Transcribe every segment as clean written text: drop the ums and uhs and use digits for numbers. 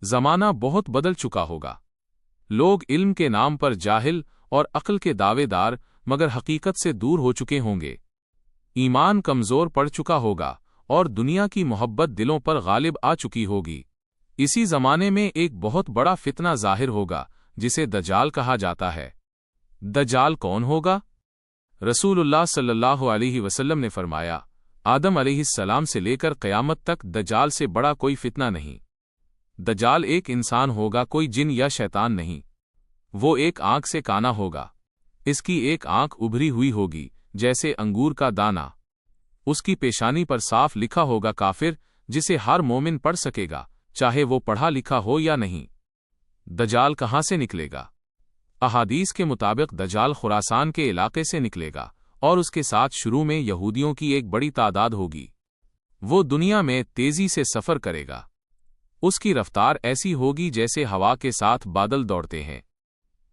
زمانہ بہت بدل چکا ہوگا۔ لوگ علم کے نام پر جاہل اور عقل کے دعوے دار مگر حقیقت سے دور ہو چکے ہوں گے۔ ایمان کمزور پڑ چکا ہوگا اور دنیا کی محبت دلوں پر غالب آ چکی ہوگی۔ اسی زمانے میں ایک بہت بڑا فتنہ ظاہر ہوگا جسے دجال کہا جاتا ہے۔ دجال کون ہوگا؟ رسول اللہ صلی اللہ علیہ وسلم نے فرمایا، آدم علیہ السلام سے لے کر قیامت تک دجال سے بڑا کوئی فتنہ نہیں۔ دجال ایک انسان ہوگا، کوئی جن یا شیطان نہیں۔ وہ ایک آنکھ سے کانا ہوگا۔ اس کی ایک آنکھ ابھری ہوئی ہوگی جیسے انگور کا دانہ۔ اس کی پیشانی پر صاف لکھا ہوگا کافر، جسے ہر مومن پڑھ سکے گا، چاہے وہ پڑھا لکھا ہو یا نہیں۔ دجال کہاں سے نکلے گا؟ احادیث کے مطابق دجال خراسان کے علاقے سے نکلے گا اور اس کے ساتھ شروع میں یہودیوں کی ایک بڑی تعداد ہوگی۔ وہ دنیا میں تیزی سے سفر کرے گا۔ اس کی رفتار ایسی ہوگی جیسے ہوا کے ساتھ بادل دوڑتے ہیں۔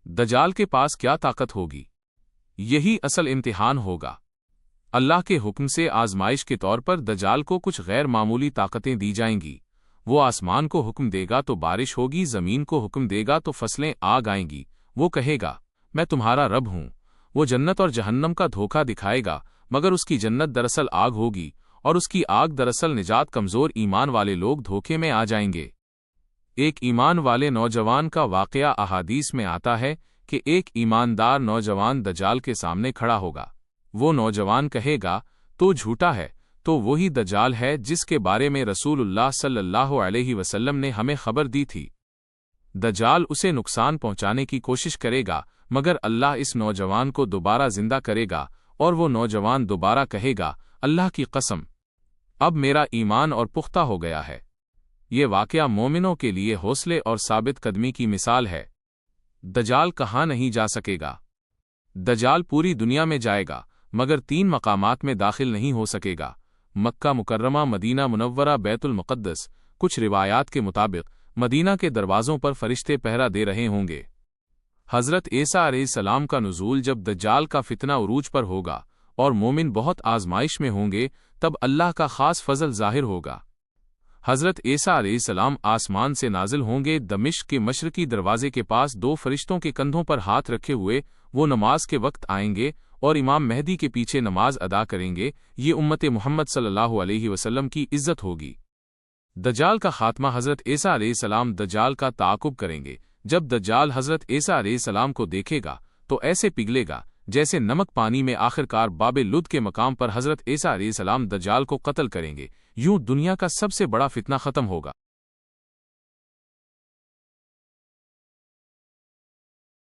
دجال کے پاس کیا طاقت ہوگی؟ یہی اصل امتحان ہوگا۔ اللہ کے حکم سے آزمائش کے طور پر دجال کو کچھ غیر معمولی طاقتیں دی جائیں گی۔ وہ آسمان کو حکم دے گا تو بارش ہوگی، زمین کو حکم دے گا تو فصلیں آگ آئیں گی۔ وہ کہے گا، میں تمہارا رب ہوں۔ وہ جنت اور جہنم کا دھوکہ دکھائے گا، مگر اس کی جنت دراصل آگ ہوگی اور اس کی آگ دراصل نجات۔ کمزور ایمان والے لوگ دھوکے میں آ جائیں گے۔ ایک ایمان والے نوجوان کا واقعہ احادیث میں آتا ہے کہ ایک ایماندار نوجوان دجال کے سامنے کھڑا ہوگا۔ وہ نوجوان کہے گا، تو جھوٹا ہے، تو وہی دجال ہے جس کے بارے میں رسول اللہ صلی اللہ علیہ وسلم نے ہمیں خبر دی تھی۔ دجال اسے نقصان پہنچانے کی کوشش کرے گا، مگر اللہ اس نوجوان کو دوبارہ زندہ کرے گا اور وہ نوجوان دوبارہ کہے گا، اللہ کی قسم، اب میرا ایمان اور پختہ ہو گیا ہے۔ یہ واقعہ مومنوں کے لیے حوصلے اور ثابت قدمی کی مثال ہے۔ دجال کہاں نہیں جا سکے گا؟ دجال پوری دنیا میں جائے گا، مگر 3 مقامات میں داخل نہیں ہو سکے گا: مکہ مکرمہ، مدینہ منورہ، بیت المقدس۔ کچھ روایات کے مطابق مدینہ کے دروازوں پر فرشتے پہرا دے رہے ہوں گے۔ حضرت عیسیٰ علیہ السلام کا نزول جب دجال کا فتنہ عروج پر ہوگا اور مومن بہت آزمائش میں ہوں گے، تب اللہ کا خاص فضل ظاہر ہوگا۔ حضرت عیسیٰ علیہ السلام آسمان سے نازل ہوں گے۔ دمشق کے مشرقی دروازے کے پاس 2 فرشتوں کے کندھوں پر ہاتھ رکھے ہوئے وہ نماز کے وقت آئیں گے اور امام مہدی کے پیچھے نماز ادا کریں گے۔ یہ امت محمد صلی اللہ علیہ وسلم کی عزت ہوگی۔ دجال کا خاتمہ: حضرت عیسیٰ علیہ السلام دجال کا تعاقب کریں گے۔ جب دجال حضرت عیسیٰ علیہ السلام کو دیکھے گا تو ایسے پگھلے گا جیسے نمک پانی میں۔ آخرکار باب لد کے مقام پر حضرت عیسیٰ علیہ السلام دجال کو قتل کریں گے۔ یوں دنیا کا سب سے بڑا فتنہ ختم ہوگا۔